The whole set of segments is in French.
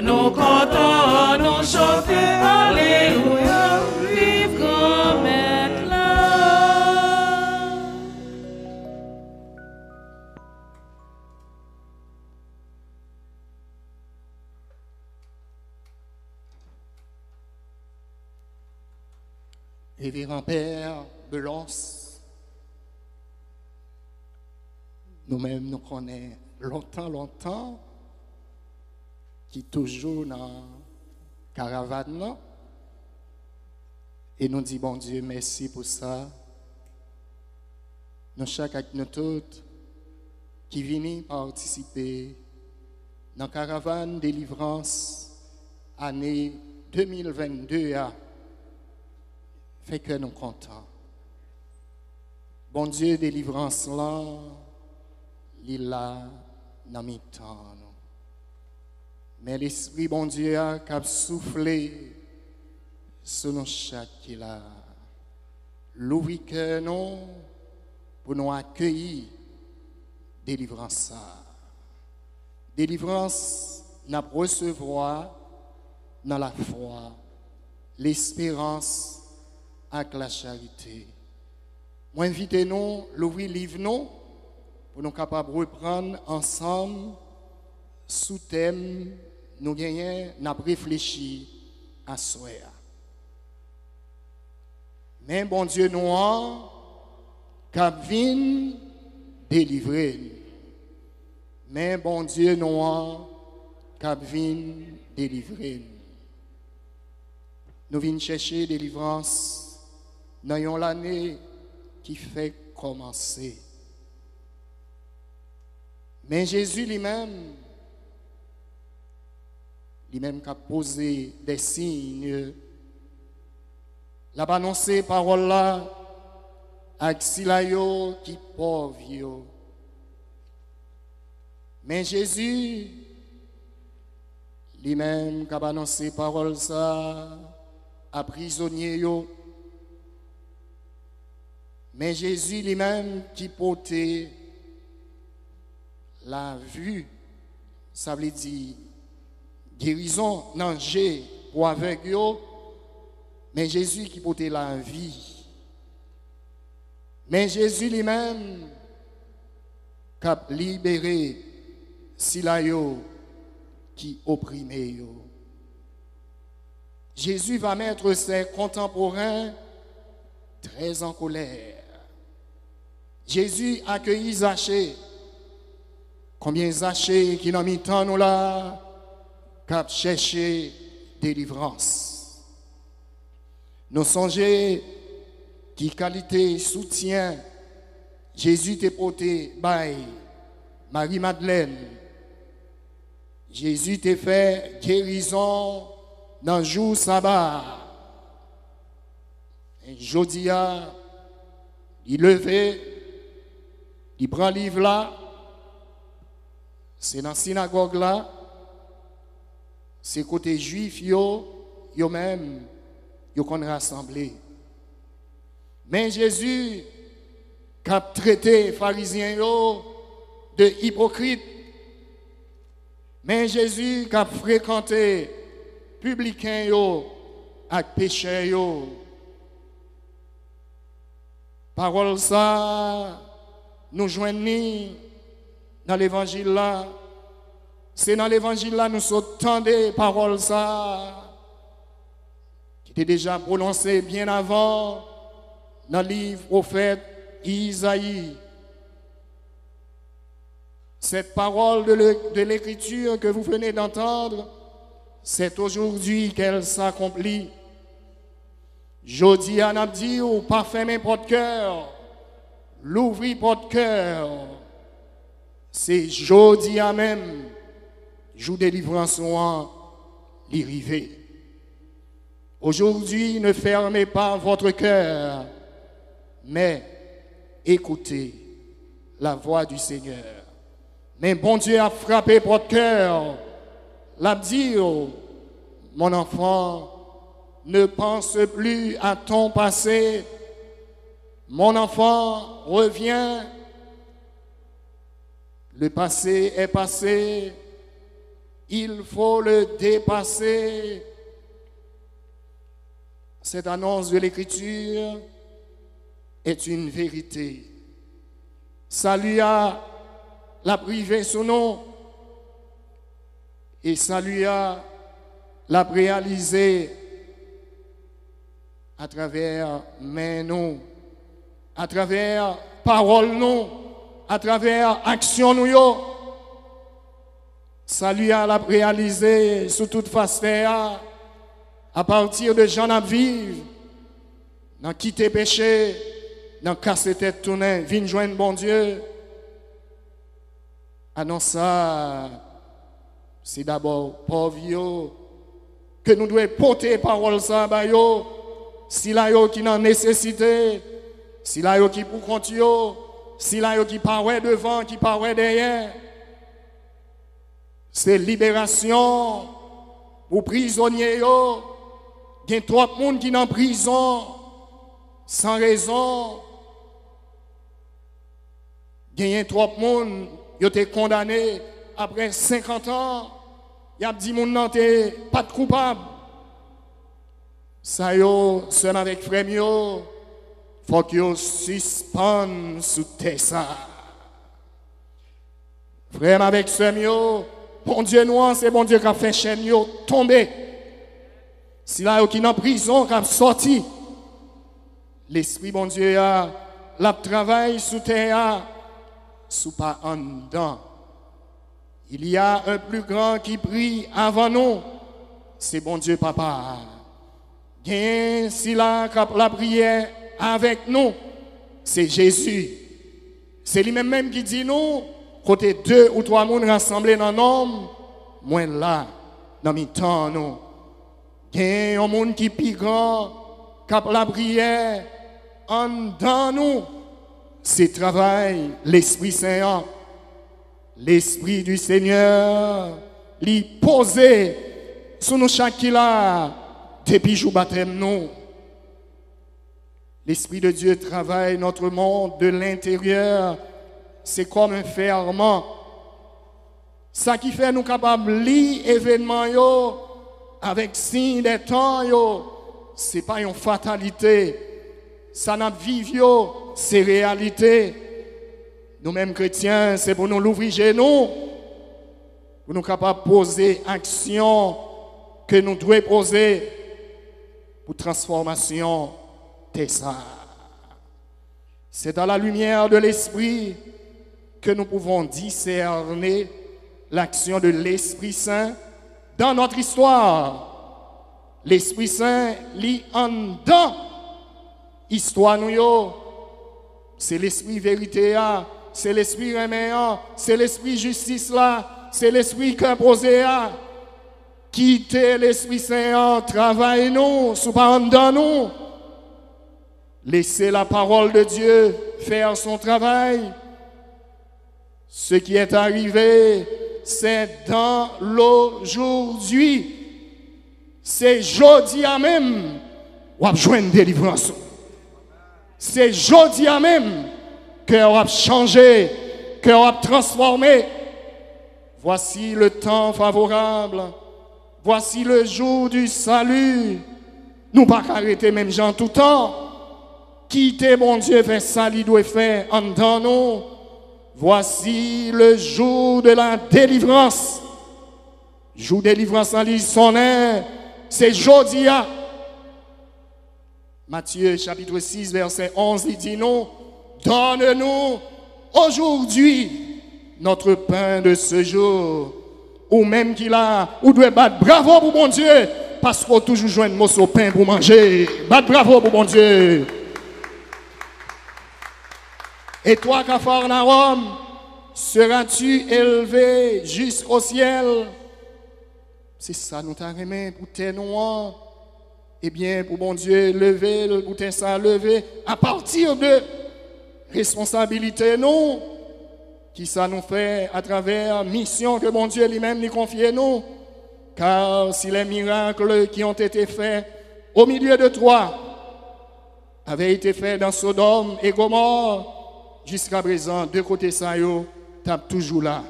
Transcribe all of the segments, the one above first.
nous comptons, nous chanter, alléluia, vive comme être là. Révérend Père Belance, nous-mêmes nous connaissons longtemps, qui toujours dans la caravane, et nous disons, bon Dieu, merci pour ça. Nous, chaque avec nous tous, qui viennent participer dans la caravane délivrance année 2022, fait que nous contents. Bon Dieu, délivrance là, il là dans mes temps. Mais l'Esprit, bon Dieu, a soufflé sur nous chaque qui là. L'ouvrir que nous pour nous accueillir délivrance ça. Délivrance, n'a recevoir dans la foi, l'espérance avec la charité. Moi, invitez-nous, l'ouvrir livre nous pour nous capables de reprendre ensemble sous thème nous gagnons, n'a réfléchi à soi. Mais bon Dieu nous cap vinn délivrer. Mais bon Dieu nous cap vinn délivrer. Nous venons chercher délivrance dans l'année qui fait commencer. Mais Jésus lui-même qui a posé des signes, l'a annoncé parole là, avec Silayo qui pauvre. Mais Jésus, lui-même qui a annoncé parole ça, à prisonnier. Mais Jésus lui-même qui portait la vue, ça veut dire guérison, danger pour avec eux, mais Jésus qui portait la vie. Mais Jésus lui-même qui a libéré Silayo qui opprimait. Jésus va mettre ses contemporains très en colère. Jésus accueillit Zachée. Combien Zachée qui n'ont mis tant nous là, qui a cherché délivrance. Nous songeons qui qualité soutien Jésus t'a porté by Marie-Madeleine. Jésus t'a fait guérison dans le jour sabbat. Et Jodia, il levé, il prend le livre là, c'est dans la synagogue là, c'est côté juif, yo même, yo qu'on rassemblé. Mais Jésus, qui a traité les pharisiens de hypocrites, mais Jésus qui a fréquenté publicains avec pécheurs. Parole ça, nous joignons dans l'évangile là. C'est dans l'évangile là nous entendons paroles ça qui était déjà prononcé bien avant dans le livre prophète Isaïe. Cette parole de l'écriture que vous venez d'entendre, c'est aujourd'hui qu'elle s'accomplit. Jodi an ap di ou pas fermer votre cœur, l'ouvrir votre cœur. C'est jodi a même, jour délivrance en l'arrivée. Aujourd'hui, ne fermez pas votre cœur, mais écoutez la voix du Seigneur. Mais bon Dieu a frappé votre cœur, l'a dit, mon enfant, ne pense plus à ton passé. Mon enfant, reviens. Le passé est passé. Il faut le dépasser. Cette annonce de l'Écriture est une vérité. Ça lui a la privé son nom et ça lui a la réalisé à travers mains nous, à travers paroles nous, à travers actions nous. Ça lui a la réalisé sous toute facette à partir de Jean à vivre, dans quitter péché, dans casser tête tourner, vin joindre bon Dieu. Annonce ça, c'est d'abord pauvre que nous devons porter parole ça ba yo, si la yo qui n'en nécessité, si la yo qui pour compte yo, si la yo qui paraît devant, qui paraît derrière. C'est libération pour prisonniers yo. Il y a trop de monde qui sont en prison sans raison. Il y a trop de monde qui ont été condamnés après 50 ans. Il y a dit moun nan te pas de coupable. Ça yo, seul avec frère yo, faut que yo suspende sous terre ça. Frère avec sœur yo, bon Dieu noir, c'est bon Dieu qui a fait chaîne yo tomber. Si là yo qui en prison qui a sorti, l'esprit bon Dieu a la travail sous terre, sous pas en dedans. Il y a un plus grand qui prie avant nous, c'est bon Dieu papa. Gain si là la prière avec nous, c'est Jésus. C'est lui-même même qui dit nous, côté 2 ou 3 monde rassemblés dans l'homme, moi là, dans mi temps nous. Gain un monde qui plus grand, cap la prière en dans nous, c'est travail l'Esprit Saint. L'Esprit du Seigneur, l'y poser sur nous chaque là, depuis jour baptême nous. L'Esprit de Dieu travaille notre monde de l'intérieur. C'est comme un ferment. Ça qui fait nous capables de lire événements yo, avec signe des temps yo. C'est pas une fatalité. Ça n'a vivre c'est réalité. Nous-mêmes chrétiens, c'est pour nous l'ouvrir chez nous, pour nous capables de poser action que nous devons poser pour transformation de ça. C'est dans la lumière de l'Esprit que nous pouvons discerner l'action de l'Esprit Saint dans notre histoire. L'Esprit Saint lit en dedans histoire nous, c'est l'Esprit vérité là. C'est l'esprit reméant, c'est l'esprit justice là, c'est l'esprit composé là. Quittez l'Esprit Saint, travaillez nous, sous parole dans nous. Laissez la parole de Dieu faire son travail. Ce qui est arrivé, c'est dans l'aujourd'hui. C'est jeudi à même, on va joindre délivrance. C'est jeudi à même. Cœur a changé, cœur a transformé. Voici le temps favorable. Voici le jour du salut. Nous pas arrêter même gens tout temps. Quitter mon Dieu fait ça, il doit faire en dedans nous. Voici le jour de la délivrance. Jour de délivrance en lit son air. C'est Jodia. Matthieu chapitre 6 verset 11 il dit non. Donne-nous aujourd'hui notre pain de ce jour. Ou même qu'il a, ou doit battre bravo pour mon Dieu, parce qu'on toujours joint un morceau de pain pour manger. Battre bravo pour mon Dieu. Et toi, Capharnaüm, seras-tu élevé jusqu'au ciel? C'est ça, nous t'arrêtons pour tes noirs. Eh bien, pour mon Dieu, lever, le boutin ça, lever, à partir de responsabilité, nous, qui ça nous fait à travers mission que mon Dieu lui-même nous confie nous. Car si les miracles qui ont été faits au milieu de toi avaient été faits dans Sodome et Gomorrhe, jusqu'à présent, de côté ça, yo, t'as toujours là.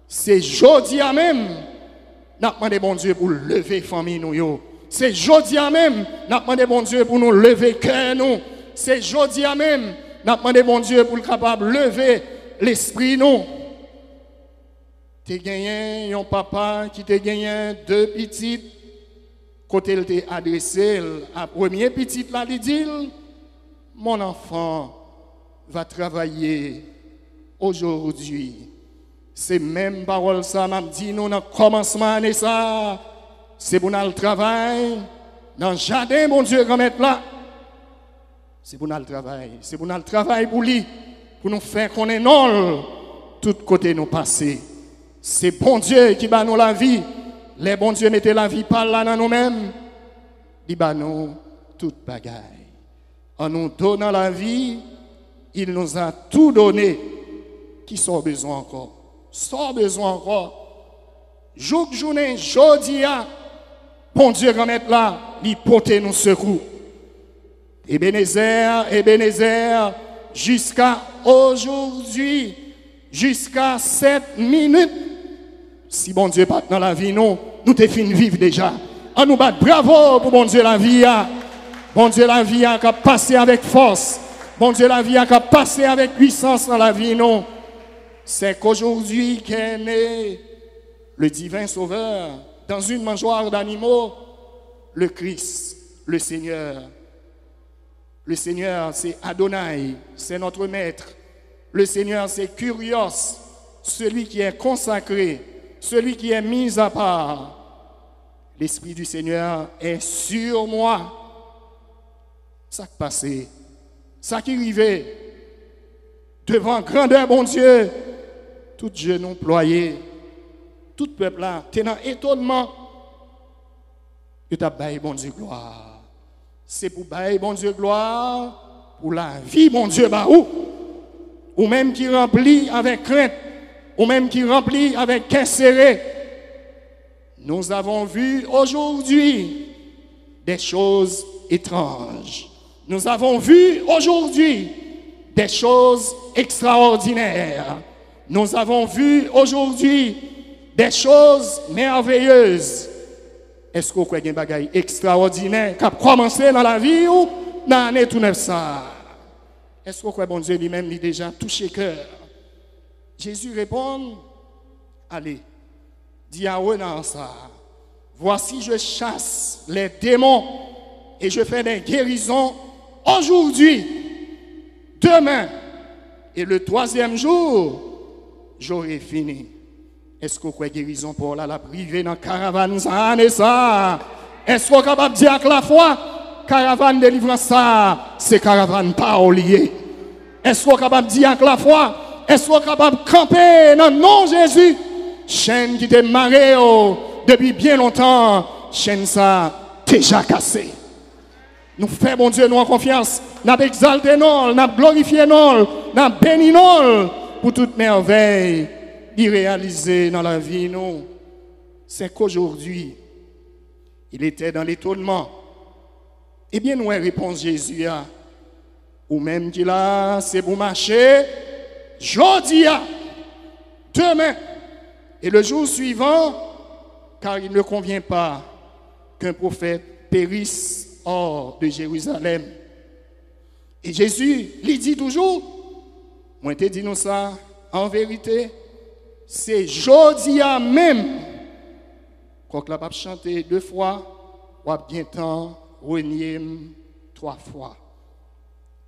C'est jeudi à même N'a demandé bon Dieu pour lever famille nous yo. C'est jodia même, n'a demandé bon Dieu pour nous lever cœur nous. C'est jodia même, n'a demandé bon Dieu pour le capable lever l'esprit nous. T'es gagné un papa qui t'a gagné 2 petites. Côté il t'a adressé à premier petit là, il dit mon enfant va travailler aujourd'hui. C'est même parole ça m'a dit nous dans commencement année ça. C'est pour nous le travail dans le jardin mon Dieu grand mettre là. C'est pour nous le travail, c'est pour nous le travail pour lui pour nous faire qu'on est non tout côté nous passer. C'est bon Dieu qui bat nous la vie. Les bons dieux mettaient la vie par là dans nous-mêmes. Il bat nous toute bagaille. En nous donnant la vie, il nous a tout donné. Qui sont besoin encore? Sans besoin encore. Jour journée, jodia, bon Dieu grand mettre là, il porte nous secours. Ebenezer, jusqu'à aujourd'hui, jusqu'à 7 minutes. Si bon Dieu pas dans la vie, nous t'es fini vivre déjà. On nous bat bravo pour bon Dieu la vie. Bon Dieu la vie a passé avec force. Bon Dieu la vie a passé avec puissance dans la vie, non. C'est qu'aujourd'hui qu'est né le divin sauveur dans une mangeoire d'animaux, le Christ, le Seigneur. Le Seigneur, c'est Adonai, c'est notre maître. Le Seigneur, c'est Kyrios, celui qui est consacré, celui qui est mis à part. L'Esprit du Seigneur est sur moi. Ça qui passé, ça qui arrivait, devant grandeur, bon Dieu, tout genou ployé, tout peuple là, tenant étonnement, que tu as baillé, bon Dieu, gloire. C'est pour bailler, bon Dieu, gloire, pour la vie, bon Dieu, bah ou même qui remplit avec crainte, ou même qui remplit avec cœur serré. Nous avons vu aujourd'hui des choses étranges. Nous avons vu aujourd'hui des choses extraordinaires. Nous avons vu aujourd'hui des choses merveilleuses. Est-ce qu'on a des bagailles extraordinaires qui ont commencé dans la vie ou dans l'année tout neuf ça? Est-ce qu'on bon Dieu lui-même lui déjà touché cœur? Jésus répond, allez, dis à ça. Voici je chasse les démons et je fais des guérisons aujourd'hui, demain et le 3e jour, j'aurai fini. Est-ce qu'on a guérison pour la privée dans la caravane ça? Est-ce qu'on est capable de dire que la foi, caravane délivrance ça, c'est caravane pas lié? Est-ce qu'on est capable de dire que la foi, est-ce qu'on est capable de camper dans le nom de Jésus? Chaîne qui était marrée depuis bien longtemps, chaîne ça déjà cassée. Nous faisons, bon Dieu, nous en confiance. Nous avons exalté, nous avons glorifié, nous avons béni pour toute merveille irréalisée dans la vie. Nous. C'est qu'aujourd'hui, il était dans l'étonnement. Eh bien, nous réponse Jésus, ou même qu'il a, c'est pour marcher, jeudi, demain, et le jour suivant, car il ne convient pas qu'un prophète périsse hors de Jérusalem. Et Jésus lui dit toujours, moi te dis nous ça, en vérité, c'est jeudi même, quand la pape chanté 2 fois, ou bien temps, renier 3 fois.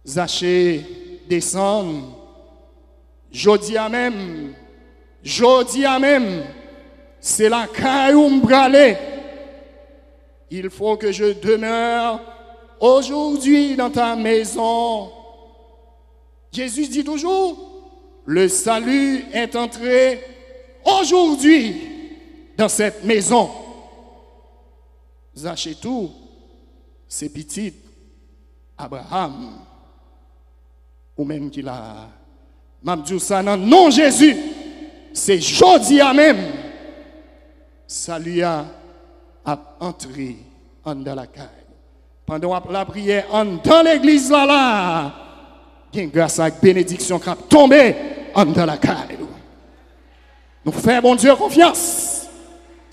Zachée descend, jeudi même, c'est la caillou bralé. Il faut que je demeure aujourd'hui dans ta maison. Jésus dit toujours, le salut est entré aujourd'hui dans cette maison. Zachée tout, c'est petit Abraham, ou même qu'il a, m'abdou ça dans non Jésus, c'est jeudi à même, salut a entré en dans la caille. Pendant la prière, dans l'église là, grâce à la bénédiction qui a tombé en dans la caille. Nous faisons, bon Dieu, confiance.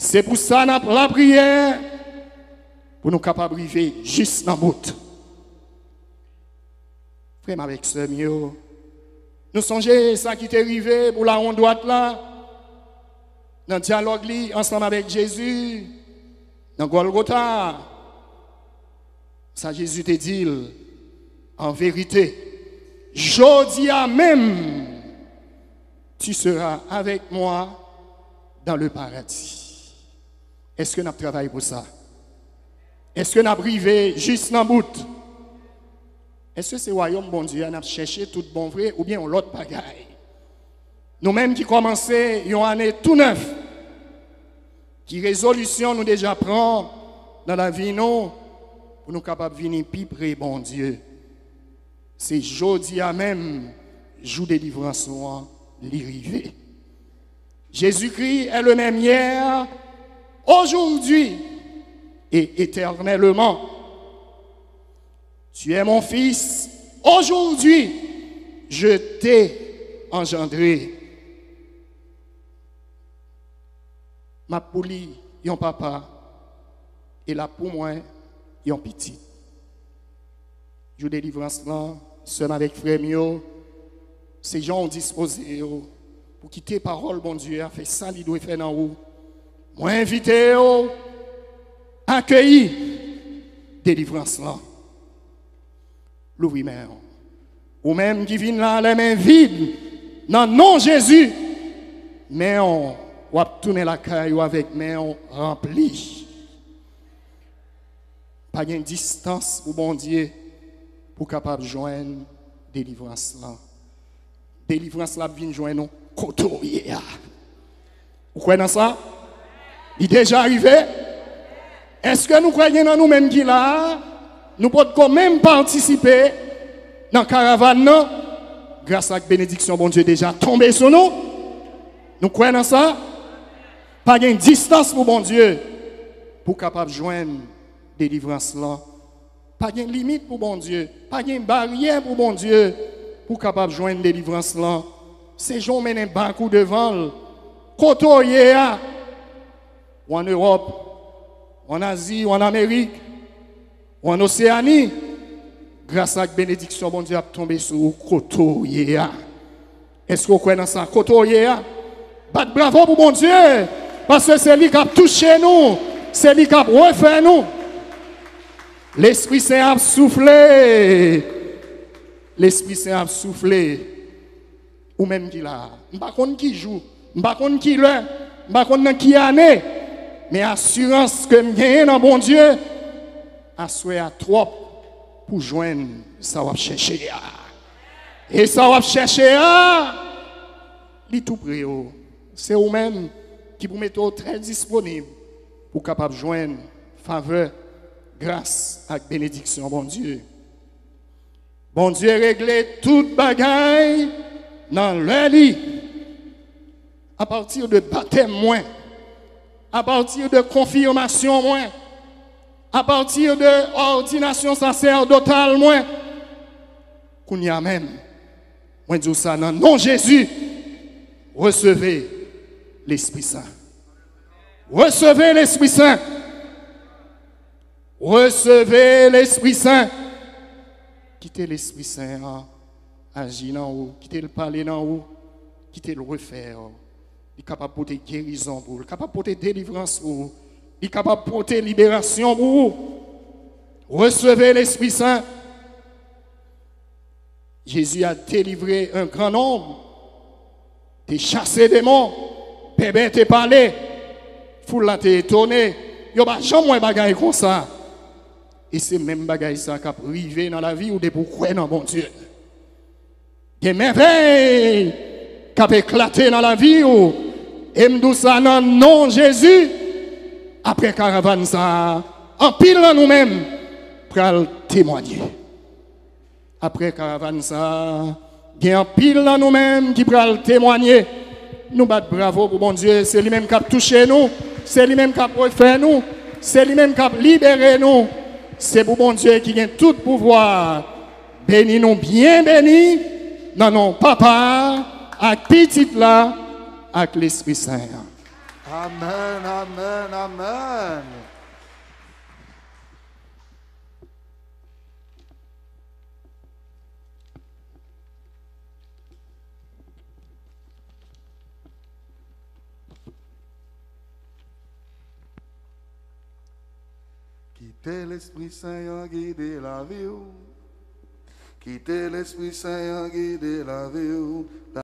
C'est pour ça que la prière, pour nous capables de vivre juste dans le bout. Frère avec ce mieux, nous songeons ça qui t'est arrivé pour la ronde droite là, dans le dialogue ensemble avec Jésus, dans Golgotha. Ça Jésus te dit, en vérité, je dis à même, tu seras avec moi dans le paradis. Est-ce que nous travaillons pour ça? Est-ce que nous avons privé juste dans le bout? Est-ce que c'est le royaume bon Dieu, nous avons cherché tout bon vrai ou bien l'autre bagaille? Nous-mêmes qui commençons une année tout neuf, qui résolution nous déjà prend dans la vie nous, pour nous capables de venir plus près bon Dieu. C'est jeudi à même, jour de délivrance, l'arrivée. Jésus-Christ est le même hier, aujourd'hui et éternellement. Tu es mon fils, aujourd'hui je t'ai engendré. Ma pouli, yon papa, et là pour moi, yon petit. Jour de délivrance là, seul avec frère mio, ces gens ont disposé pour quitter parole, bon Dieu, a fait ça, il doit faire dans vous. Moi invité, accueillir délivrance là. L'ouvrir ou même qui viennent là les mains vides, non, non Jésus, mais on va tourner la caille avec main remplie. Pas de distance pour bon Dieu pour capable de joindre délivrance là. Délivrance là vient joindre nous côté. Vous croyez dans ça? Il est déjà arrivé? Est-ce que nous croyons dans nous-mêmes qui là? Nous pouvons quand même participer dans la caravane non? Grâce à la bénédiction bon Dieu déjà tombé sur nous. Nous croyons dans ça? Pas de distance pour bon Dieu pour capable de joindre délivrance là. Pas de limite pour bon Dieu, pas de barrière pour bon Dieu pour capable de joindre délivrance là. Ces gens mènent un bon coup devant. Côté ou en Europe, ou en Asie, ou en Amérique, ou en Océanie, grâce à la bénédiction, bon Dieu a tombé sur côté. Est-ce que vous croyez dans ça? Côté. Bat bravo pour bon Dieu, parce que c'est lui qui a touché nous, c'est lui qui a refait nous. L'Esprit Saint a soufflé. L'Esprit Saint a soufflé. Ou même qui là. Je ne sais pas qui joue. Je ne sais pas qui l'est. Je ne sais pas qui année. Mais assurance que je gagne dans bon Dieu. Assuré à trop pour joindre ça va chercher. Et ça va chercher. Il tout près. C'est vous-même qui vous mettez très disponible pour capable joindre faveur. Grâce à la bénédiction, bon Dieu. Bon Dieu réglé toute bagaille dans le lit. À partir de baptême moins. À partir de confirmation moins. À partir de ordination sacerdotale moins. Qu'on y a même. Moi je dis ça dans non Jésus. Recevez l'Esprit Saint. Recevez l'Esprit Saint. Recevez l'Esprit Saint. Quittez l'Esprit Saint, agir dans vous, quittez le parler dans vous, quittez le refaire. Il est capable de porter guérison pour vous, il est capable de porter délivrance pour vous, il est capable de porter libération pour vous. Recevez l'Esprit Saint. Jésus a délivré un grand nombre, des chassés des démons, bébé t'es parlé, foule là t'es étonné, il n'y a jamais bagaille comme ça. Et c'est même bagaille ça qui a privé dans la vie ou des pourquoi dans bon Dieu. Des merveilles qui a éclaté dans la vie ou et me ça dans non Jésus après caravane ça en pile dans nous-mêmes pour témoigner. Après caravane ça il y a en pile dans nous-mêmes qui pour témoigner. Nous battons bravo pour bon Dieu, c'est lui-même qui a touché nous, c'est lui-même qui a refait nous, c'est lui-même qui a libéré nous. C'est pour bon Dieu qui a tout pouvoir. Bénis-nous bien bénis. Non, non, papa, avec petit là, avec l'Esprit Saint. Amen, amen, amen. Quittez l'Esprit Saint à guider la vie. Quittez l'Esprit Saint à guider la vie.